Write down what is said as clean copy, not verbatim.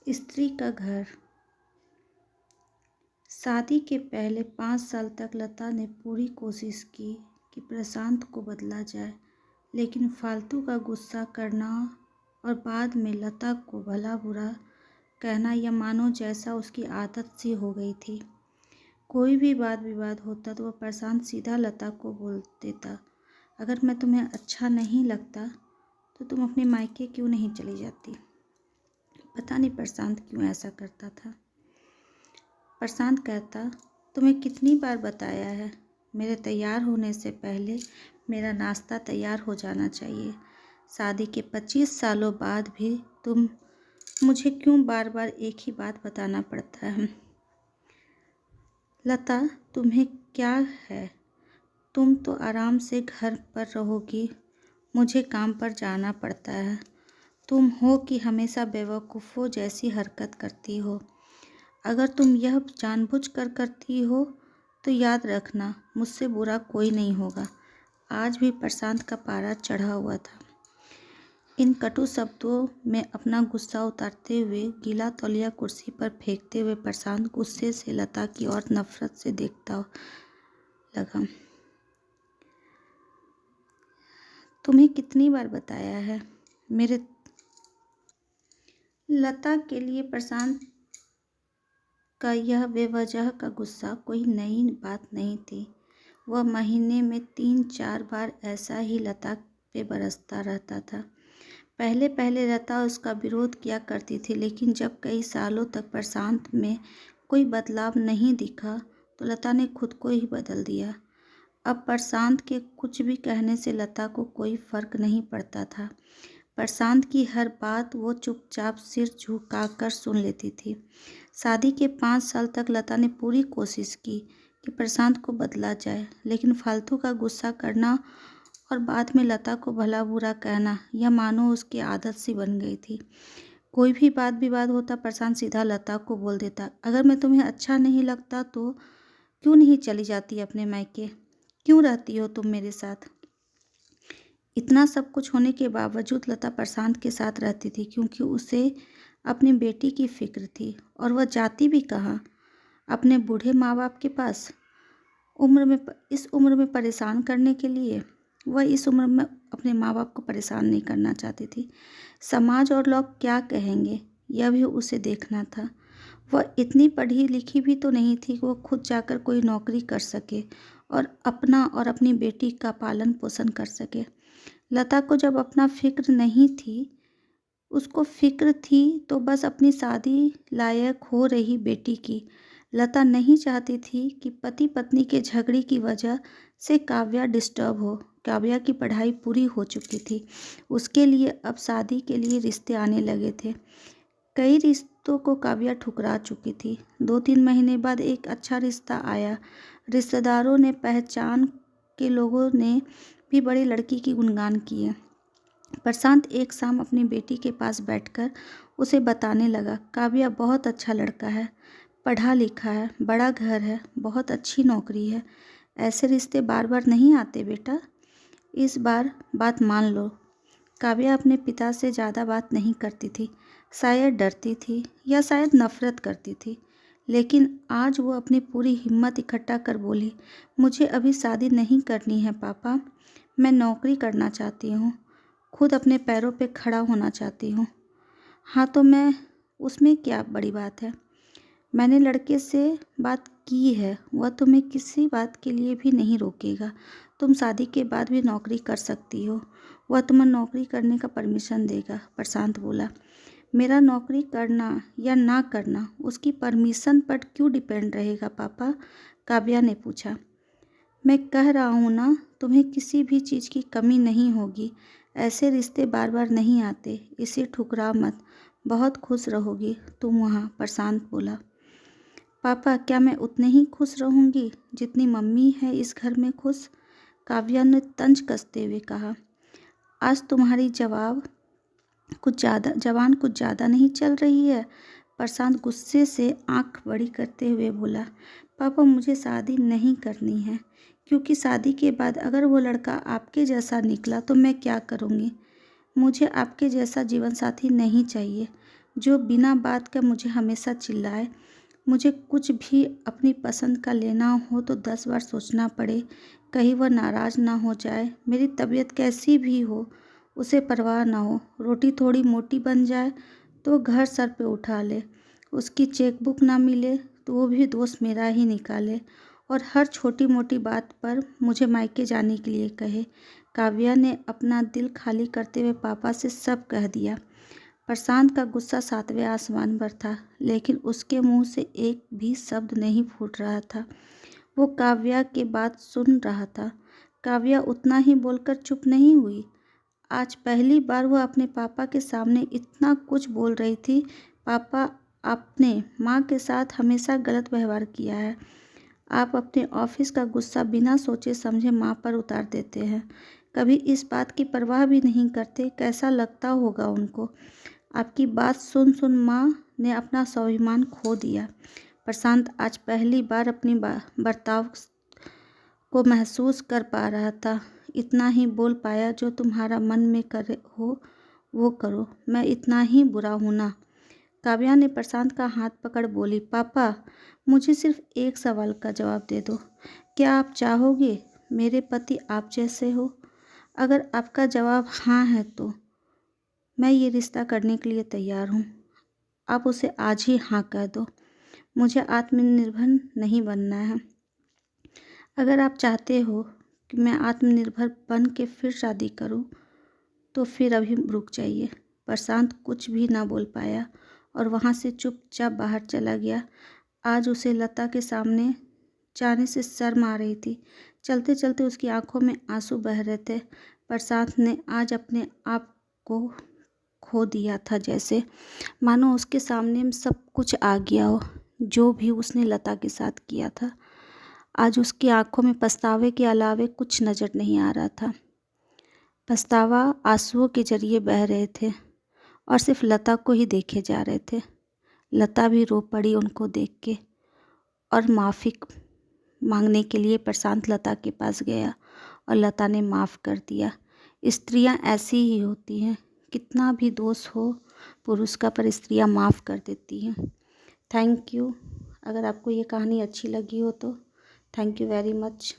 स्त्री का घर। शादी के पहले 5 साल तक लता ने पूरी कोशिश की कि प्रशांत को बदला जाए, लेकिन फालतू का गुस्सा करना और बाद में लता को भला बुरा कहना या मानो जैसा उसकी आदत सी हो गई थी। कोई भी वाद विवाद होता तो वह प्रशांत सीधा लता को बोल देता, अगर मैं तुम्हें अच्छा नहीं लगता तो तुम अपने मायके क्यों नहीं चली जाती। पता नहीं प्रशांत क्यों ऐसा करता था। प्रशांत कहता, तुम्हें कितनी बार बताया है, मेरे तैयार होने से पहले मेरा नाश्ता तैयार हो जाना चाहिए। शादी के 25 सालों बाद भी तुम मुझे क्यों बार बार एक ही बात बताना पड़ता है। लता, तुम्हें क्या है, तुम तो आराम से घर पर रहोगी, मुझे काम पर जाना पड़ता है। तुम हो कि हमेशा बेवकूफ़ों जैसी हरकत करती हो। अगर तुम यह जानबूझकर करती हो तो याद रखना, मुझसे बुरा कोई नहीं होगा। आज भी प्रशांत का पारा चढ़ा हुआ था। इन कटु शब्दों में अपना गुस्सा उतारते हुए गीला तौलिया कुर्सी पर फेंकते हुए प्रशांत गुस्से से लता की ओर नफरत से देखता लगा। तुम्हें कितनी बार बताया है, मेरे लता के लिए प्रशांत का यह बेवजह का गुस्सा कोई नई बात नहीं थी। वह महीने में 3-4 बार ऐसा ही लता पे बरसता रहता था। पहले पहले लता उसका विरोध किया करती थी, लेकिन जब कई सालों तक प्रशांत में कोई बदलाव नहीं दिखा तो लता ने खुद को ही बदल दिया। अब प्रशांत के कुछ भी कहने से लता को कोई फर्क नहीं पड़ता था। प्रशांत की हर बात वो चुपचाप सिर झुकाकर सुन लेती थी। शादी के 5 साल तक लता ने पूरी कोशिश की कि प्रशांत को बदला जाए, लेकिन फालतू का गुस्सा करना और बाद में लता को भला बुरा कहना यह मानो उसकी आदत सी बन गई थी। कोई भी वाद विवाद होता प्रशांत सीधा लता को बोल देता, अगर मैं तुम्हें अच्छा नहीं लगता तो क्यों नहीं चली जाती अपने मायके, क्यों रहती हो तुम मेरे साथ। इतना सब कुछ होने के बावजूद लता प्रशांत के साथ रहती थी, क्योंकि उसे अपनी बेटी की फिक्र थी। और वह जाती भी कहाँ, अपने बूढ़े माँ बाप के पास। इस उम्र में परेशान करने के लिए। वह इस उम्र में अपने माँ बाप को परेशान नहीं करना चाहती थी। समाज और लोग क्या कहेंगे, यह भी उसे देखना था। वह इतनी पढ़ी लिखी भी तो नहीं थी कि वह खुद जाकर कोई नौकरी कर सके और अपना और अपनी बेटी का पालन पोषण कर सके। लता को जब अपना फिक्र नहीं थी, उसको फिक्र थी तो बस अपनी शादी लायक हो रही बेटी की। लता नहीं चाहती थी कि पति पत्नी के झगड़े की वजह से काव्या डिस्टर्ब हो। काव्या की पढ़ाई पूरी हो चुकी थी, उसके लिए अब शादी के लिए रिश्ते आने लगे थे। कई रिश्तों को काव्या ठुकरा चुकी थी। 2-3 महीने बाद एक अच्छा रिश्ता आया। रिश्तेदारों ने, पहचान के लोगों ने भी बड़ी लड़की की गुणगान किए। प्रशांत एक शाम अपनी बेटी के पास बैठकर उसे बताने लगा, काव्या बहुत अच्छा लड़का है, पढ़ा लिखा है, बड़ा घर है, बहुत अच्छी नौकरी है। ऐसे रिश्ते बार बार नहीं आते बेटा, इस बार बात मान लो। काव्या अपने पिता से ज़्यादा बात नहीं करती थी, शायद डरती थी या शायद नफरत करती थी, लेकिन आज वो अपनी पूरी हिम्मत इकट्ठा कर बोली, मुझे अभी शादी नहीं करनी है पापा, मैं नौकरी करना चाहती हूँ, खुद अपने पैरों पे खड़ा होना चाहती हूँ। हाँ तो मैं, उसमें क्या बड़ी बात है, मैंने लड़के से बात की है, वह तुम्हें किसी बात के लिए भी नहीं रोकेगा। तुम शादी के बाद भी नौकरी कर सकती हो, वह तुम्हें नौकरी करने का परमिशन देगा। प्रशांत बोला, मेरा नौकरी करना या ना करना उसकी परमिशन पर क्यों डिपेंड रहेगा पापा, काव्या ने पूछा। मैं कह रहा हूँ ना, तुम्हें किसी भी चीज़ की कमी नहीं होगी। ऐसे रिश्ते बार बार नहीं आते, इसे ठुकरा मत, बहुत खुश रहोगी तुम वहाँ। प्रशांत बोला, पापा क्या मैं उतने ही खुश रहूँगी जितनी मम्मी है इस घर में खुश, काव्या ने तंज कसते हुए कहा। आज तुम्हारी जवान कुछ ज़्यादा नहीं चल रही है। प्रशांत गुस्से से आंख बड़ी करते हुए बोला, पापा मुझे शादी नहीं करनी है, क्योंकि शादी के बाद अगर वो लड़का आपके जैसा निकला तो मैं क्या करूँगी। मुझे आपके जैसा जीवन साथी नहीं चाहिए, जो बिना बात का मुझे हमेशा चिल्लाए। मुझे कुछ भी अपनी पसंद का लेना हो तो 10 बार सोचना पड़े, कहीं वह नाराज़ ना हो जाए। मेरी तबीयत कैसी भी हो उसे परवाह ना हो। रोटी थोड़ी मोटी बन जाए तो घर सर पे उठा ले। उसकी चेकबुक ना मिले तो वो भी दोस्त मेरा ही निकाले और हर छोटी मोटी बात पर मुझे मायके जाने के लिए कहे। काव्या ने अपना दिल खाली करते हुए पापा से सब कह दिया। प्रशांत का गुस्सा 7वें आसमान पर था, लेकिन उसके मुंह से एक भी शब्द नहीं फूट रहा था। वो काव्या की बात सुन रहा था। काव्या उतना ही बोलकर चुप नहीं हुई। आज पहली बार वह अपने पापा के सामने इतना कुछ बोल रही थी। पापा, आपने माँ के साथ हमेशा गलत व्यवहार किया है। आप अपने ऑफिस का गुस्सा बिना सोचे समझे माँ पर उतार देते हैं। कभी इस बात की परवाह भी नहीं करते। कैसा लगता होगा उनको। आपकी बात सुन सुन माँ ने अपना स्वाभिमान खो दिया। प्रशांत आज पहली बार अपनी बर्ताव को महसूस कर पा रहा था। इतना ही बोल पाया, जो तुम्हारा मन में करे हो वो करो, मैं इतना ही बुरा हूँ ना। काव्या ने प्रशांत का हाथ पकड़ बोली, पापा, मुझे सिर्फ एक सवाल का जवाब दे दो। क्या आप चाहोगे मेरे पति आप जैसे हो? अगर आपका जवाब हाँ है तो मैं ये रिश्ता करने के लिए तैयार हूँ। आप उसे आज ही हाँ कह दो। मुझे आत्मनिर्भर नहीं बनना है। अगर आप चाहते हो कि मैं आत्मनिर्भर बन के फिर शादी करूं, तो फिर अभी रुक जाइए। प्रशांत कुछ भी ना बोल पाया और वहाँ से चुपचाप बाहर चला गया। आज उसे लता के सामने जाने से शर्म आ रही थी। चलते चलते उसकी आंखों में आंसू बह रहे थे। प्रशांत ने आज अपने आप को खो दिया था, जैसे मानो उसके सामने सब कुछ आ गया हो। जो भी उसने लता के साथ किया था, आज उसकी आंखों में पछतावे के अलावे कुछ नज़र नहीं आ रहा था। पछतावा आंसुओं के जरिए बह रहे थे और सिर्फ लता को ही देखे जा रहे थे। लता भी रो पड़ी उनको देख के और माफ़ी मांगने के लिए प्रशांत लता के पास गया और लता ने माफ़ कर दिया। स्त्रियां ऐसी ही होती हैं, कितना भी दोष हो पुरुष का पर स्त्रियां माफ़ कर देती हैं। Thank you. अगर आपको ये कहानी अच्छी लगी हो तो थैंक यू वेरी मच।